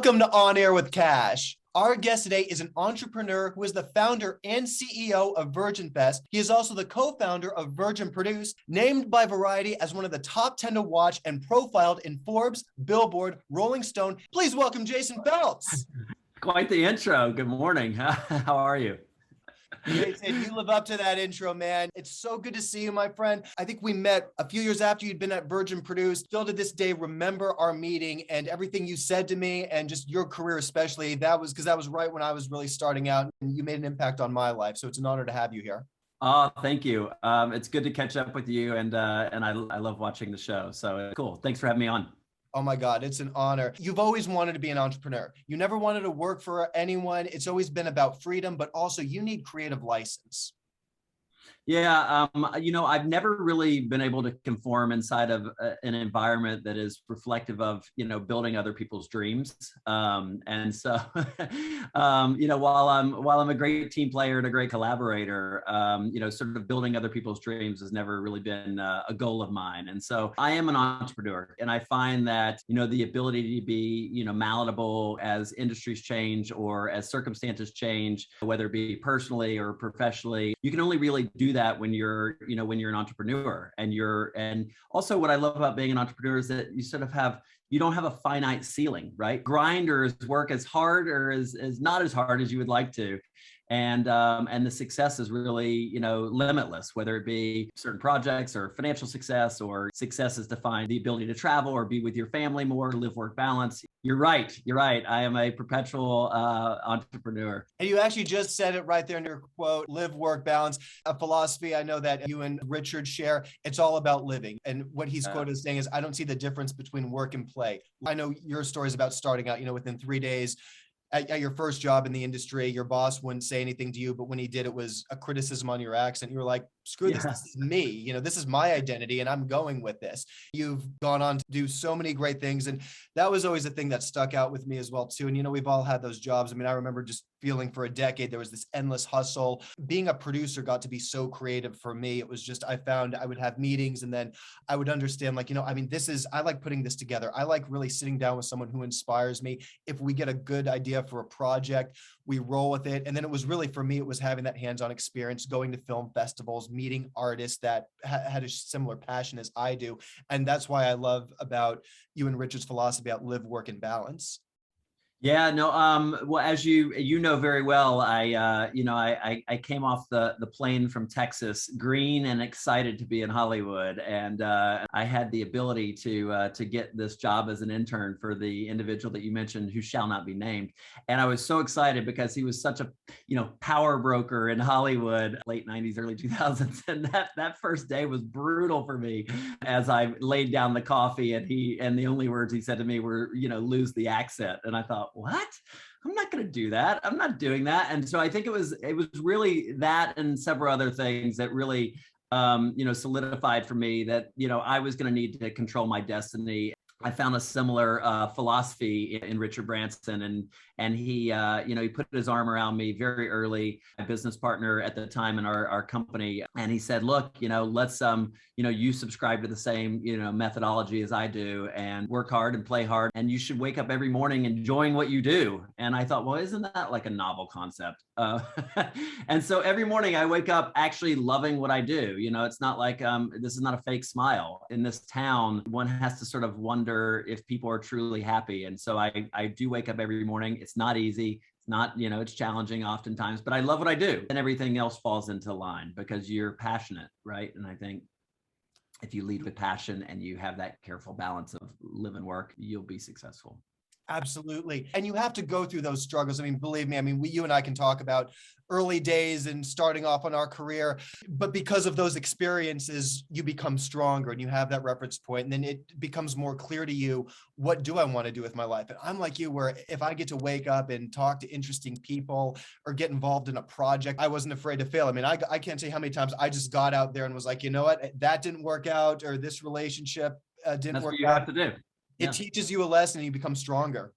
Welcome to On Air with Kash. Our guest today is an entrepreneur who is the founder and CEO of VIRGIN Fest. He is also the co-founder of VIRGIN Produce, named by Variety as one of the top 10 to watch and profiled in Forbes, Billboard, Rolling Stone. Please welcome Jason Phelps. Quite the intro. Good morning. How are you? Jason, you live up to that intro, man. It's so good to see you, my friend. I think we met a few years after you'd been at VIRGIN Produce. Still to this day, remember our meeting and everything you said to me and just your career especially. That was because that was right when I was really starting out and you made an impact on my life. So it's an honor to have you here. Oh, thank you. It's good to catch up with you and I love watching the show. So cool. Thanks for having me on. Oh my God, it's an honor. You've always wanted to be an entrepreneur. You never wanted to work for anyone. It's always been about freedom, but also you need creative license. Yeah, I've never really been able to conform inside of an environment that is reflective of, building other people's dreams. And so, while I'm a great team player and a great collaborator, sort of building other people's dreams has never really been a goal of mine. And so I am an entrepreneur, and I find that, the ability to be, malleable as industries change or as circumstances change, whether it be personally or professionally, you can only really do that when you're an entrepreneur. And also what I love about being an entrepreneur is that you don't have a finite ceiling, right? Grinders work as hard or as not as hard as you would like to. And the success is really, limitless, whether it be certain projects or financial success, or success is defined the ability to travel or be with your family more, live work balance. You're right. I am a perpetual entrepreneur. And you actually just said it right there in your quote, live work balance, a philosophy I know that you and Richard share. It's all about living. And what he's quoted as saying is, I don't see the difference between work and play. I know your story is about starting out, within 3 days. At your first job in the industry, your boss wouldn't say anything to you, but when he did, it was a criticism on your accent. You were like, screw this, this is me, this is my identity and I'm going with this. You've gone on to do so many great things. And that was always a thing that stuck out with me as well too. And, we've all had those jobs. I mean, I remember just feeling for a decade, there was this endless hustle. Being a producer got to be so creative for me. It was just, I found I would have meetings and then I would understand I like putting this together. I like really sitting down with someone who inspires me. If we get a good idea for a project, we roll with it. And then it was really, for me, it was having that hands-on experience, going to film festivals, meeting artists that had a similar passion as I do. And that's why I love about you and Richard's philosophy about live, work, and balance. Yeah, no. Well, as you know very well, I came off the plane from Texas, green and excited to be in Hollywood, and I had the ability to get this job as an intern for the individual that you mentioned, who shall not be named. And I was so excited because he was such a power broker in Hollywood, late '90s, early 2000s, and that first day was brutal for me as I laid down the coffee, and the only words he said to me were lose the accent, and I thought, what? I'm not going to do that. I'm not doing that. And so I think it was really that and several other things that really, solidified for me that, I was going to need to control my destiny. I found a similar philosophy in Richard Branson, and he, he put his arm around me very early, a business partner at the time in our company. And he said, look, let's, you subscribe to the same, methodology as I do, and work hard and play hard. And you should wake up every morning enjoying what you do. And I thought, well, isn't that like a novel concept? And so every morning I wake up actually loving what I do. It's not like, this is not a fake smile. In this town, one has to sort of wonder if people are truly happy. And so I do wake up every morning. It's not easy. It's not, it's challenging oftentimes, but I love what I do, and everything else falls into line because you're passionate, right? And I think if you lead with passion and you have that careful balance of live and work, you'll be successful. Absolutely. And you have to go through those struggles. I mean, believe me, you and I can talk about early days and starting off on our career, but because of those experiences, you become stronger and you have that reference point. And then it becomes more clear to you, what do I want to do with my life? And I'm like you, where if I get to wake up and talk to interesting people or get involved in a project, I wasn't afraid to fail. I mean, I can't tell you how many times I just got out there and was like, you know what, that didn't work out, or this relationship didn't work out. That's what you have to do. It teaches you a lesson and you become stronger.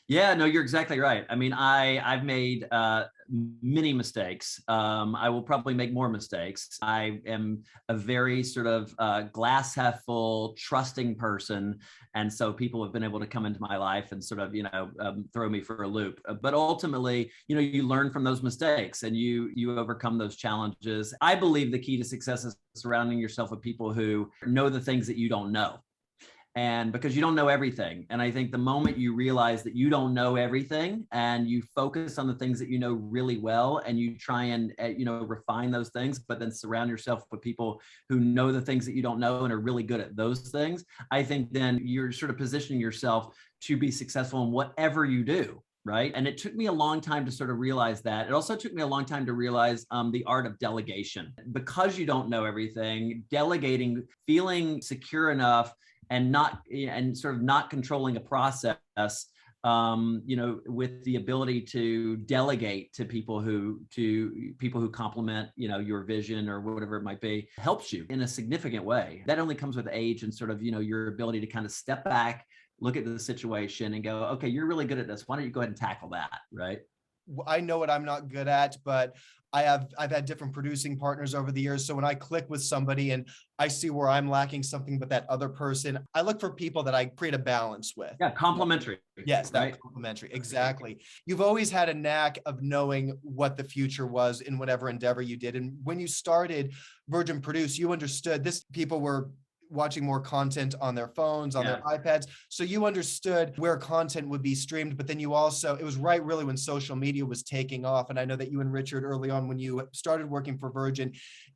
Yeah, no, you're exactly right. I mean, I've made many mistakes. I will probably make more mistakes. I am a very sort of glass half full, trusting person, and so people have been able to come into my life and sort of throw me for a loop. But ultimately, you learn from those mistakes and you overcome those challenges. I believe the key to success is surrounding yourself with people who know the things that you don't know. And because you don't know everything. And I think the moment you realize that you don't know everything and you focus on the things that you know really well and you try and refine those things, but then surround yourself with people who know the things that you don't know and are really good at those things, I think then you're sort of positioning yourself to be successful in whatever you do. Right. And it took me a long time to sort of realize that. It also took me a long time to realize the art of delegation. Because you don't know everything, delegating, feeling secure enough and sort of not controlling a process, with the ability to delegate to people who complement, your vision or whatever it might be, helps you in a significant way. That only comes with age and sort of, your ability to kind of step back, look at the situation and go, okay, you're really good at this. Why don't you go ahead and tackle that? Right. I know what I'm not good at, but I've had different producing partners over the years. So when I click with somebody and I see where I'm lacking something, but that other person, I look for people that I create a balance with. Yeah, complementary. Yes, that right? Complementary. Exactly. You've always had a knack of knowing what the future was in whatever endeavor you did. And when you started Virgin Produce, you understood this. People were watching more content on their phones, on their iPads. So you understood where content would be streamed, but then you also, it was right really when social media was taking off. And I know that you and Richard early on, when you started working for Virgin,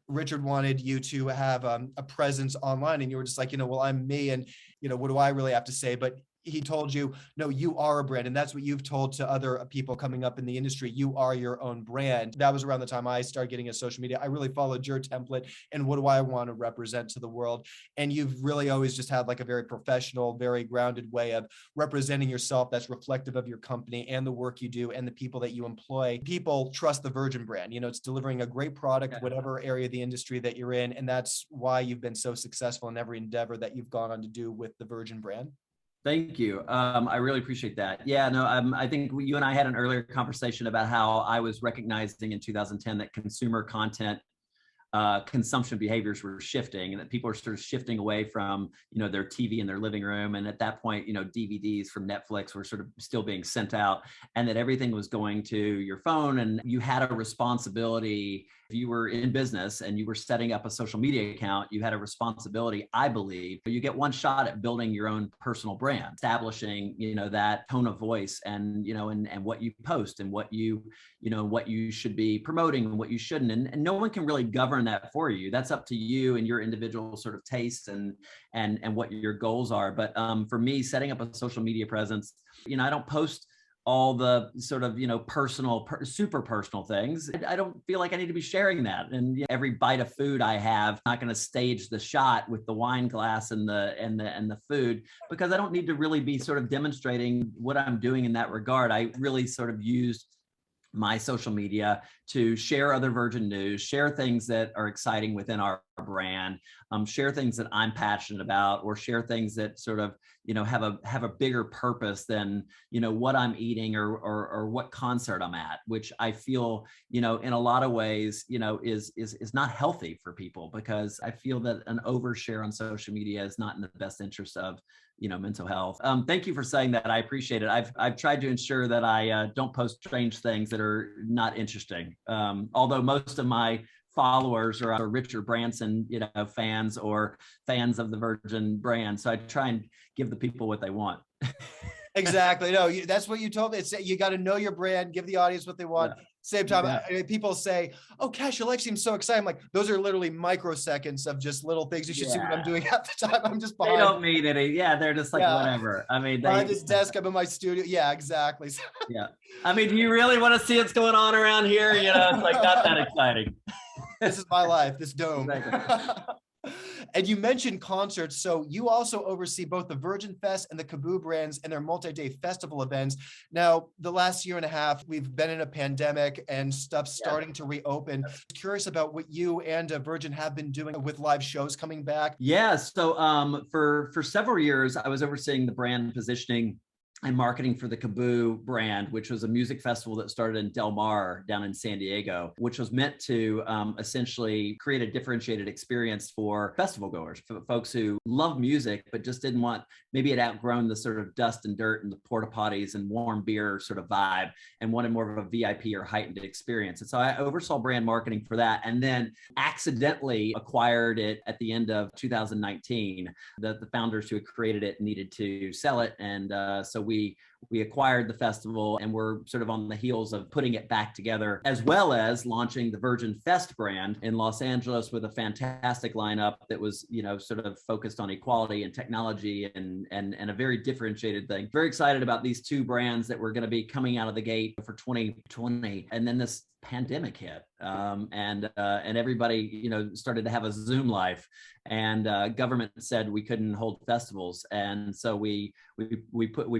Richard wanted you to have a presence online and you were just like, well, I'm me and, what do I really have to say? But he told you, no, you are a brand. And that's what you've told to other people coming up in the industry. You are your own brand. That was around the time I started getting into social media. I really followed your template and what do I want to represent to the world? And you've really always just had like a very professional, very grounded way of representing yourself that's reflective of your company and the work you do and the people that you employ. People trust the Virgin brand. It's delivering a great product, whatever area of the industry that you're in. And that's why you've been so successful in every endeavor that you've gone on to do with the Virgin brand. Thank you. I really appreciate that. Yeah, no, I think you and I had an earlier conversation about how I was recognizing in 2010 that consumer content consumption behaviors were shifting and that people are sort of shifting away from, their TV in their living room. And at that point, DVDs from Netflix were sort of still being sent out and that everything was going to your phone. And you had a responsibility. If you were in business and you were setting up a social media account, you had a responsibility, I believe. You get one shot at building your own personal brand, establishing, that tone of voice and, and what you post and what you should be promoting and what you shouldn't. And no one can really govern that for you. That's up to you and your individual sort of tastes and what your goals are. But for me, setting up a social media presence, I don't post all the sort of, personal, super personal things. I don't feel like I need to be sharing that. And every bite of food I have, I'm not going to stage the shot with the wine glass and the food, because I don't need to really be sort of demonstrating what I'm doing in that regard. I really sort of used my social media to share other Virgin news, share things that are exciting within our brand, share things that I'm passionate about, or share things that sort of, have a bigger purpose than, what I'm eating or what concert I'm at, which I feel, in a lot of ways, is not healthy for people, because I feel that an overshare on social media is not in the best interest of, mental health. Thank you for saying that. I appreciate it. I've tried to ensure that I don't post strange things that are not interesting. Although most of my followers are Richard Branson, fans or fans of the Virgin brand. So I try and give the people what they want. Exactly. No, that's what you told me. It's, you got to know your brand, give the audience what they want. Yeah. Same time, people say, "Oh, Kash, your life seems so exciting." I'm like, those are literally microseconds of just little things. You should see what I'm doing at the time. I'm just behind. They don't mean any. Yeah, they're just like whatever. I mean, behind this desk, I'm in my studio. Yeah, exactly. Yeah. I mean, do you really want to see what's going on around here? It's like not that exciting. This is my life. This dome. Exactly. And you mentioned concerts. So you also oversee both the Virgin Fest and the KAABOO brands and their multi-day festival events. Now, the last year and a half, we've been in a pandemic and stuff starting to reopen. Curious about what you and Virgin have been doing with live shows coming back. Yeah. So for several years, I was overseeing the brand positioning and marketing for the KAABOO brand, which was a music festival that started in Del Mar down in San Diego, which was meant to essentially create a differentiated experience for festival goers, for folks who love music, but just didn't want, maybe had outgrown the sort of dust and dirt and the porta potties and warm beer sort of vibe and wanted more of a VIP or heightened experience. And so I oversaw brand marketing for that, and then accidentally acquired it at the end of 2019. The founders who had created it needed to sell it. And so we acquired the festival, and we're sort of on the heels of putting it back together, as well as launching the VIRGIN Fest brand in Los Angeles with a fantastic lineup that was, you know, sort of focused on equality and technology and a very differentiated thing. Very excited about these two brands that were going to be coming out of the gate for 2020. And then this pandemic hit, and everybody, you know, started to have a Zoom life, and government said we couldn't hold festivals, and so we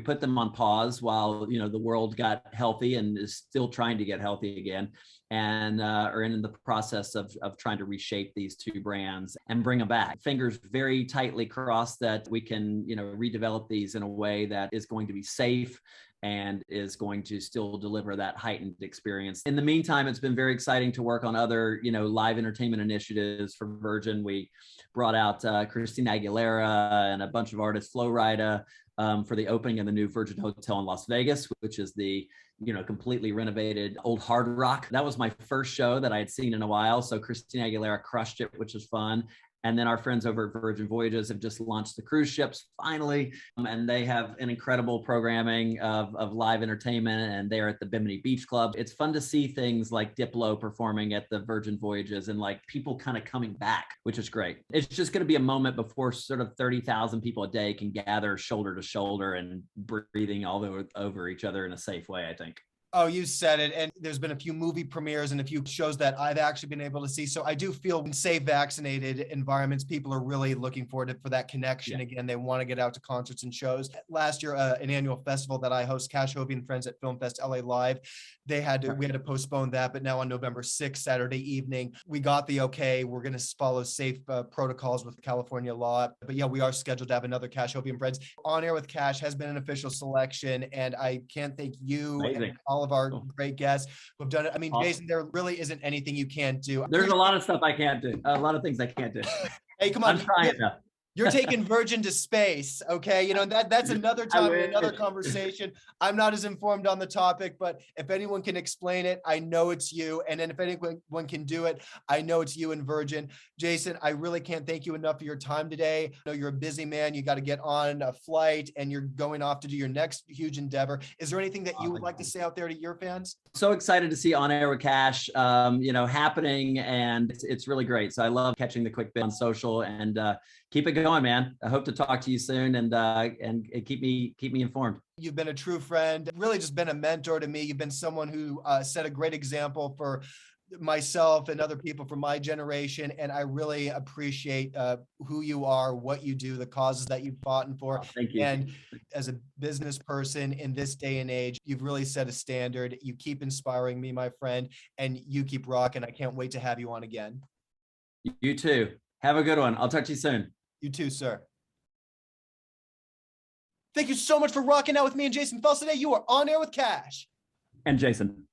put them on pause while, you know, the world got healthy and is still trying to get healthy again, and are in the process of trying to reshape these two brands and bring them back. Fingers very tightly crossed that we can, you know, redevelop these in a way that is going to be safe and is going to still deliver that heightened experience. In the meantime, it's been very exciting to work on other, you know, live entertainment initiatives for Virgin. We brought out Christina Aguilera and a bunch of artists, Flo Rida, for the opening of the new Virgin Hotel in Las Vegas, which is the, you know, completely renovated old Hard Rock. That was my first show that I had seen in a while. So Christina Aguilera crushed it, which was fun. And then our friends over at Virgin Voyages have just launched the cruise ships finally. And they have an incredible programming of live entertainment, and they're at the Bimini Beach Club. It's fun to see things like Diplo performing at the Virgin Voyages and like people kind of coming back, which is great. It's just going to be a moment before sort of 30,000 people a day can gather shoulder to shoulder and breathing all over each other in a safe way, I think. Oh, you said it. And there's been a few movie premieres and a few shows that I've actually been able to see. So I do feel in safe, vaccinated environments, people are really looking forward to for that connection. Yeah. Again, they want to get out to concerts and shows. Last year, an annual festival that I host, Kash Hovey and Friends at Film Fest LA Live, we had to postpone that. But now on November 6th, Saturday evening, we got the okay. We're going to follow safe protocols with California law. But yeah, we are scheduled to have another Kash Hovey and Friends. On Air with Kash has been an official selection. And I can't thank you and all of our great guests who have done it. I mean, awesome. Jason, there really isn't anything you can't do. There's a lot of stuff I can't do. A lot of things I can't do. Hey, come on. I'm trying to. You're taking Virgin to space, okay? You know, that's another time, another conversation. I'm not as informed on the topic, but if anyone can explain it, I know it's you. And then if anyone can do it, I know it's you and Virgin. Jason, I really can't thank you enough for your time today. I know you're a busy man. You got to get on a flight and you're going off to do your next huge endeavor. Is there anything that you would like to say out there to your fans? So excited to see On Air with Kash, you know, happening, and it's really great. So I love catching the quick bit on social, and keep it going, man. I hope to talk to you soon, and keep me informed. You've been a true friend, really just been a mentor to me. You've been someone who set a great example for myself and other people from my generation. And I really appreciate who you are, what you do, the causes that you've fought for. Oh, thank you. And as a business person in this day and age, you've really set a standard. You keep inspiring me, my friend, and you keep rocking. I can't wait to have you on again. You too. Have a good one. I'll talk to you soon. You too, sir. Thank you so much for rocking out with me and Jason Phelps today. You are On Air with Kash. And Jason.